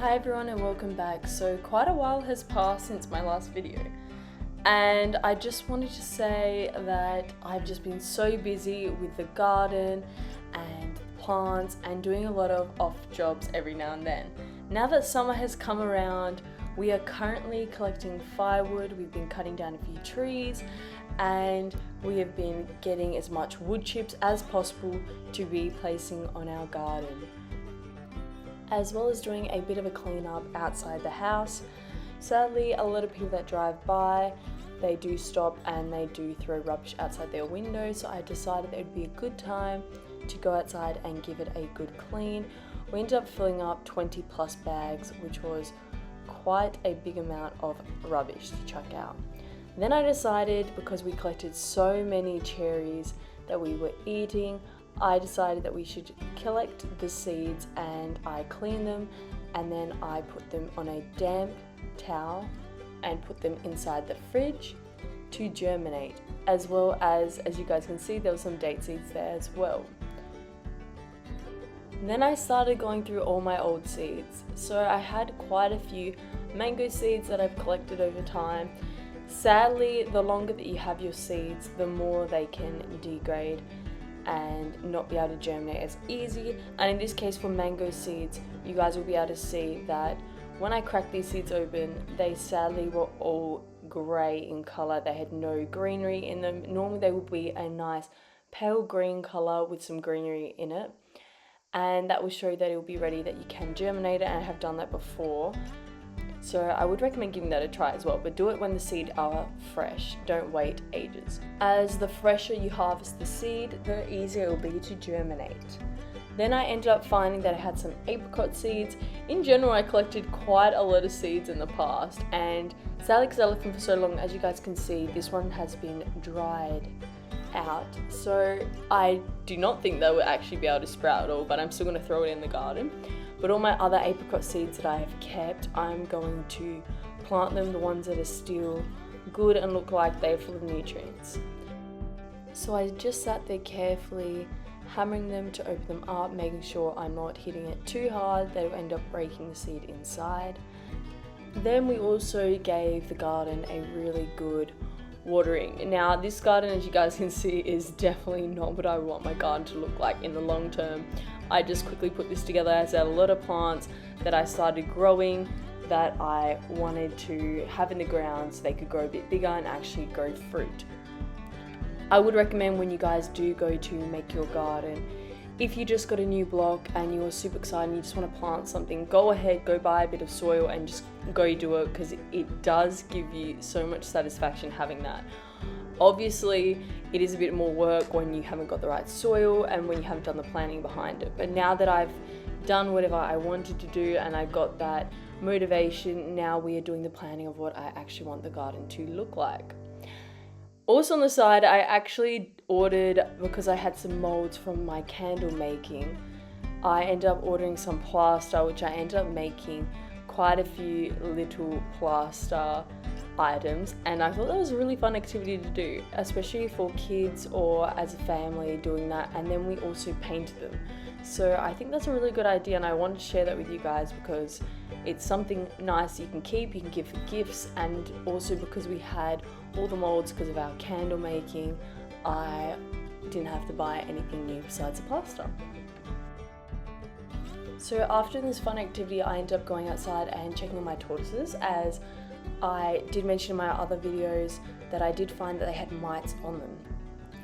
Hi everyone and welcome back. So quite a while has passed since my last video, and I just wanted to say that I've just been so busy with the garden and plants and doing a lot of off jobs every now and then. Now that summer has come around, we are currently collecting firewood. We've been cutting down a few trees and we have been getting as much wood chips as possible to be placing on our garden, as well as doing a bit of a cleanup outside the house. Sadly, a lot of people that drive by, they do stop and they do throw rubbish outside their windows, so I decided it would be a good time to go outside and give it a good clean. We ended up filling up 20 plus bags, which was quite a big amount of rubbish to chuck out. Then I decided, because we collected so many cherries that we were eating, I decided that we should collect the seeds, and I clean them and then I put them on a damp towel and put them inside the fridge to germinate, as well as you guys can see, there were some date seeds there as well. Then I started going through all my old seeds. So I had quite a few mango seeds that I've collected over time. Sadly, the longer that you have your seeds, the more they can degrade and not be able to germinate as easy. And in this case for mango seeds, you guys will be able to see that when I cracked these seeds open, they sadly were all grey in colour. They had no greenery in them. Normally they would be a nice pale green colour with some greenery in it, and that will show that it will be ready, that you can germinate it, and I have done that before. So I would recommend giving that a try as well, but do it when the seed are fresh. Don't wait ages. As the fresher you harvest the seed, the easier it will be to germinate. Then I ended up finding that I had some apricot seeds. In general, I collected quite a lot of seeds in the past, and sadly, because I left them for so long, as you guys can see, this one has been dried out. So I do not think they will actually be able to sprout at all, but I'm still going to throw it in the garden. But all my other apricot seeds that I have kept, I'm going to plant them, the ones that are still good and look like they're full of nutrients. So I just sat there carefully, hammering them to open them up, making sure I'm not hitting it too hard, they will end up breaking the seed inside. Then we also gave the garden a really good watering. Now this garden, as you guys can see, is definitely not what I want my garden to look like in the long term. I just quickly put this together as I had a lot of plants that I started growing that I wanted to have in the ground so they could grow a bit bigger and actually grow fruit. I would recommend, when you guys do go to make your garden, if you just got a new block and you're super excited and you just want to plant something, go ahead, go buy a bit of soil and just go do it, because it does give you so much satisfaction having that. Obviously, it is a bit more work when you haven't got the right soil and when you haven't done the planning behind it. But now that I've done whatever I wanted to do and I got that motivation, now we are doing the planning of what I actually want the garden to look like. Also on the side, I actually ordered, because I had some molds from my candle making, I ended up ordering some plaster, which I ended up making quite a few little plaster items, and I thought that was a really fun activity to do, especially for kids or as a family doing that. And then we also painted them. So I think that's a really good idea, and I wanted to share that with you guys because it's something nice you can keep, you can give for gifts, and also because we had all the molds because of our candle making, I didn't have to buy anything new besides the plaster. So after this fun activity, I ended up going outside and checking on my tortoises, as I did mention in my other videos that I did find that they had mites on them.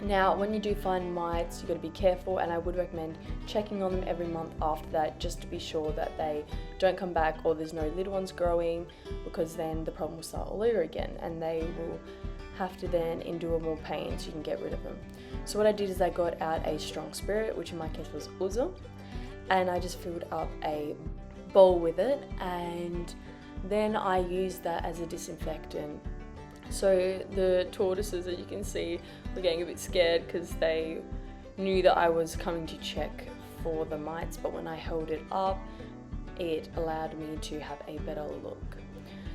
Now, when you do find mites, you've got to be careful, and I would recommend checking on them every month after that, just to be sure that they don't come back or there's no little ones growing, because then the problem will start all over again and they will have to then endure more pain so you can get rid of them. So what I did is I got out a strong spirit, which in my case was Uzo, and I just filled up a bowl with it, and then I used that as a disinfectant. So the tortoises, as you can see, were getting a bit scared because they knew that I was coming to check for the mites, but when I held it up, it allowed me to have a better look.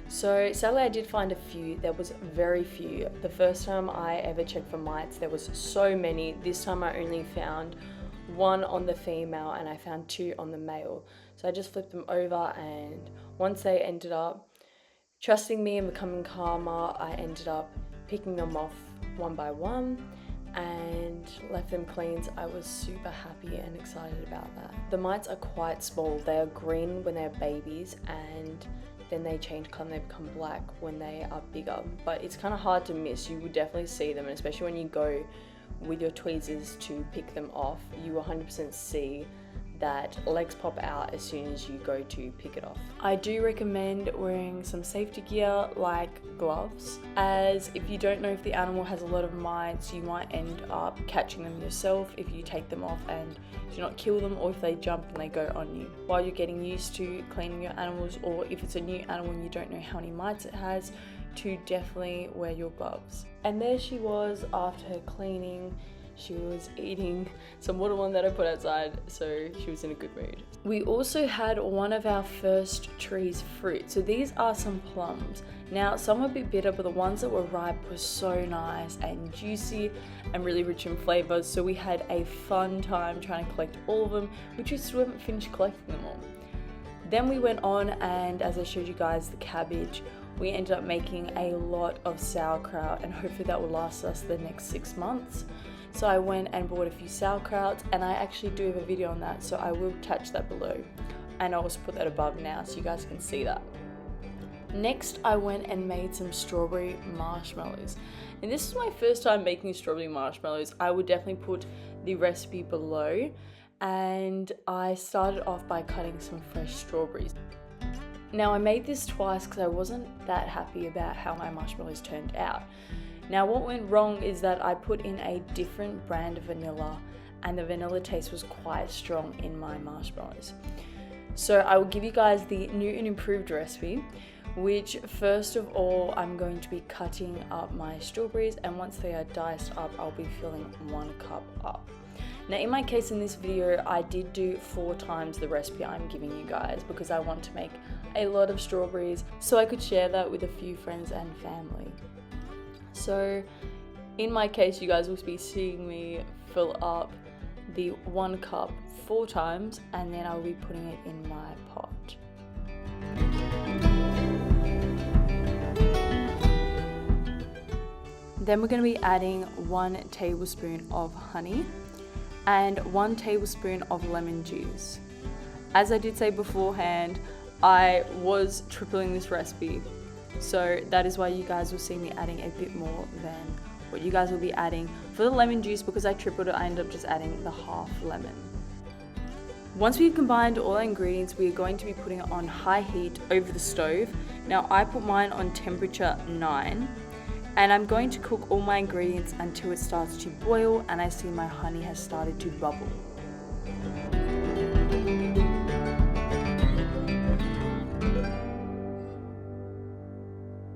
So sadly I did find a few. There was very few. The first time I ever checked for mites, there was so many. This time I only found one on the female and I found 2 on the male. So I just flipped them over, and once they ended up trusting me and becoming calmer, I ended up picking them off one by one and left them clean. So I was super happy and excited about that. The mites are quite small. They are green when they're babies, and then they change colour and they become black when they are bigger. But it's kind of hard to miss. You will definitely see them, and especially when you go with your tweezers to pick them off, you 100% see that legs pop out as soon as you go to pick it off. I do recommend wearing some safety gear like gloves, as if you don't know if the animal has a lot of mites, you might end up catching them yourself if you take them off and do not kill them, or if they jump and they go on you. While you're getting used to cleaning your animals, or if it's a new animal and you don't know how many mites it has, to definitely wear your gloves. And there she was after her cleaning. She was eating some watermelon that I put outside, so she was in a good mood. We also had one of our first tree's fruit. So these are some plums. Now, some were a bit bitter, but the ones that were ripe were so nice and juicy and really rich in flavors. So we had a fun time trying to collect all of them, which we still haven't finished collecting them all. Then we went on, and as I showed you guys the cabbage, we ended up making a lot of sauerkraut, and hopefully that will last us the next 6 months. So I went and bought a few sauerkrauts, and I actually do have a video on that, so I will attach that below, and I'll also put that above now so you guys can see that. Next, I went and made some strawberry marshmallows, and this is my first time making strawberry marshmallows. I would definitely put the recipe below, and I started off by cutting some fresh strawberries. Now, I made this twice because I wasn't that happy about how my marshmallows turned out. Now, what went wrong is that I put in a different brand of vanilla, and the vanilla taste was quite strong in my marshmallows. So I will give you guys the new and improved recipe, which first of all, I'm going to be cutting up my strawberries, and once they are diced up, I'll be filling 1 cup up. Now, in my case in this video, I did do 4 times the recipe I'm giving you guys because I want to make a lot of strawberries so I could share that with a few friends and family. So in my case, you guys will be seeing me fill up the 1 cup 4 times, and then I'll be putting it in my pot. Then we're going to be adding 1 tablespoon of honey and 1 tablespoon of lemon juice. As I did say beforehand, I was tripling this recipe, so that is why you guys will see me adding a bit more than what you guys will be adding. For the lemon juice, because I tripled it, I ended up just adding the half lemon. Once we've combined all our ingredients, we are going to be putting it on high heat over the stove. Now, I put mine on temperature 9, and I'm going to cook all my ingredients until it starts to boil and I see my honey has started to bubble.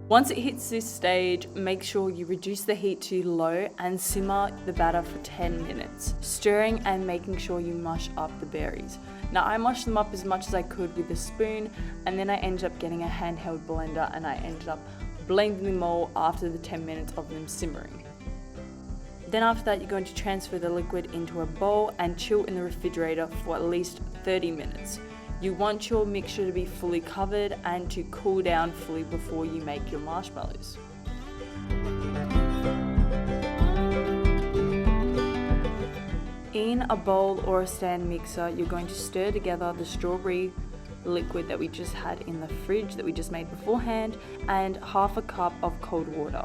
Once it hits this stage, make sure you reduce the heat to low and simmer the batter for 10 minutes, stirring and making sure you mush up the berries. Now, I mushed them up as much as I could with a spoon, and then I ended up getting a handheld blender and I ended up blending them all after the 10 minutes of them simmering. Then after that, you're going to transfer the liquid into a bowl and chill in the refrigerator for at least 30 minutes. You want your mixture to be fully covered and to cool down fully before you make your marshmallows. In a bowl or a stand mixer, you're going to stir together the strawberry liquid that we just had in the fridge that we just made beforehand and half a cup of cold water.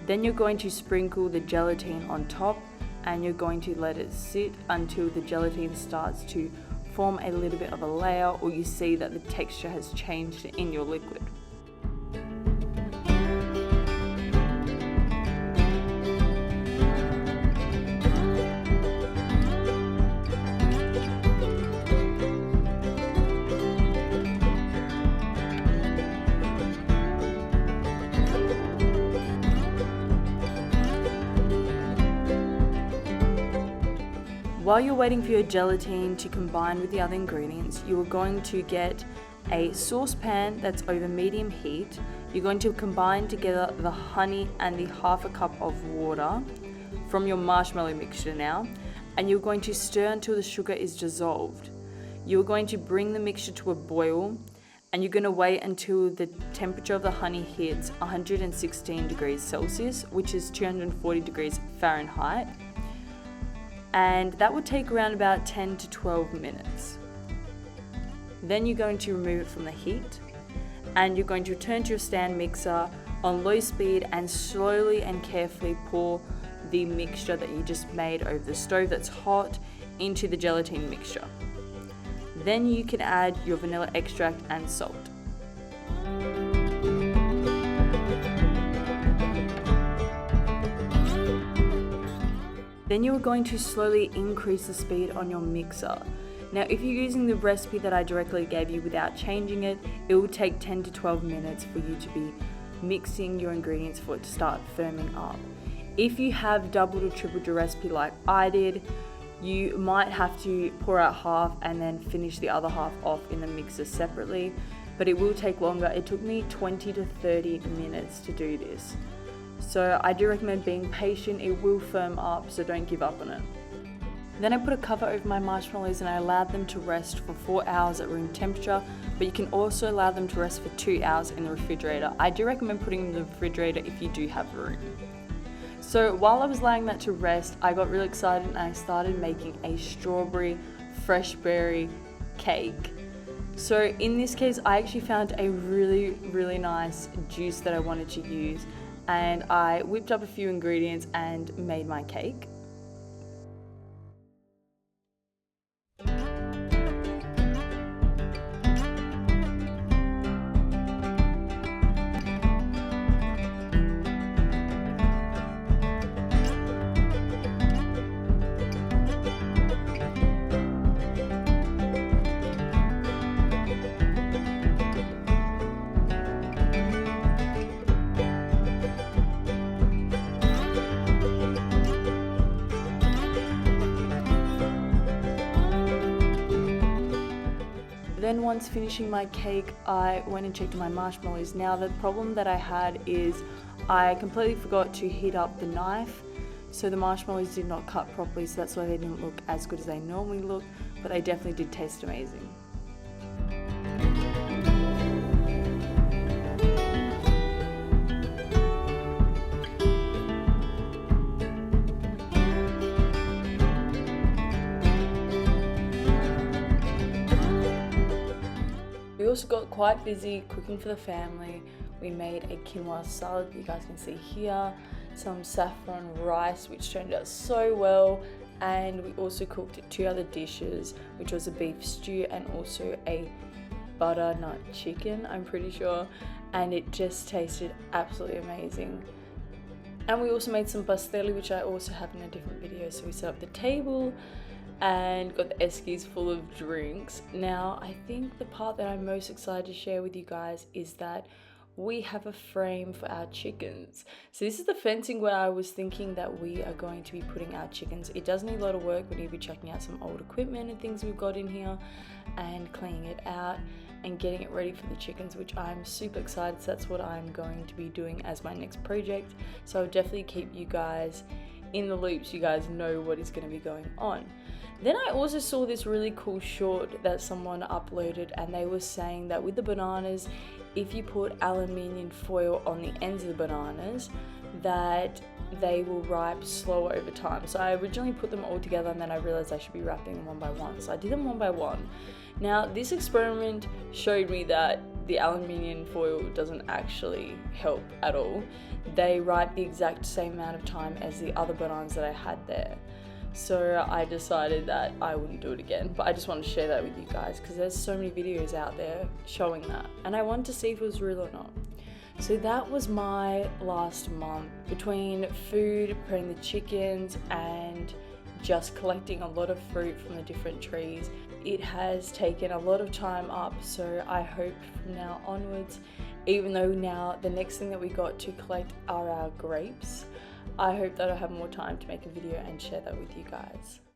Then you're going to sprinkle the gelatin on top, and you're going to let it sit until the gelatin starts to form a little bit of a layer, or you see that the texture has changed in your liquid. While you're waiting for your gelatin to combine with the other ingredients, you are going to get a saucepan that's over medium heat. You're going to combine together the honey and the half a cup of water from your marshmallow mixture now, and you're going to stir until the sugar is dissolved. You're going to bring the mixture to a boil, and you're going to wait until the temperature of the honey hits 116 degrees Celsius, which is 240 degrees Fahrenheit. And that would take around about 10 to 12 minutes. Then you're going to remove it from the heat, and you're going to return to your stand mixer on low speed and slowly and carefully pour the mixture that you just made over the stove that's hot into the gelatin mixture. Then you can add your vanilla extract and salt. Then you are going to slowly increase the speed on your mixer. Now, if you're using the recipe that I directly gave you without changing it, it will take 10 to 12 minutes for you to be mixing your ingredients for it to start firming up. If you have doubled or tripled your recipe like I did, you might have to pour out half and then finish the other half off in the mixer separately, but it will take longer. It took me 20 to 30 minutes to do this. So I do recommend being patient. It will firm up, so don't give up on it. Then I put a cover over my marshmallows and I allowed them to rest for 4 hours at room temperature, but you can also allow them to rest for 2 hours in the refrigerator. I do recommend putting them in the refrigerator if you do have room. So while I was allowing that to rest, I got really excited and I started making a strawberry fresh berry cake. So in this case, I actually found a really nice juice that I wanted to use, and I whipped up a few ingredients and made my cake. Then once finishing my cake, I went and checked my marshmallows. Now the problem that I had is I completely forgot to heat up the knife, so the marshmallows did not cut properly, so that's why they didn't look as good as they normally look, but they definitely did taste amazing. We also got quite busy cooking for the family. We made a quinoa salad, you guys can see here, some saffron rice, which turned out so well, and we also cooked 2 other dishes, which was a beef stew and also a butternut chicken, I'm pretty sure, and it just tasted absolutely amazing. And we also made some pastelli, which I also have in a different video. So we set up the table and got the eskies full of drinks. Now, I think the part that I'm most excited to share with you guys is that we have a frame for our chickens. So this is the fencing where I was thinking that we are going to be putting our chickens. It does need a lot of work. We need to be checking out some old equipment and things we've got in here and cleaning it out and getting it ready for the chickens, which I'm super excited. So that's what I'm going to be doing as my next project. So I'll definitely keep you guys in the loop so you guys know what is going to be going on. Then I also saw this really cool short that someone uploaded, and they were saying that with the bananas, if you put aluminium foil on the ends of the bananas, that they will ripe slower over time. So I originally put them all together and then I realized I should be wrapping them one by one. So I did them one by one. Now this experiment showed me that the aluminium foil doesn't actually help at all. They ripe the exact same amount of time as the other bananas that I had there. So I decided that I wouldn't do it again, but I just wanted to share that with you guys because there's so many videos out there showing that, and I wanted to see if it was real or not. So that was my last month between food, preparing the chickens, and just collecting a lot of fruit from the different trees. It has taken a lot of time up, so I hope from now onwards, even though now the next thing that we got to collect are our grapes, I hope that I'll have more time to make a video and share that with you guys.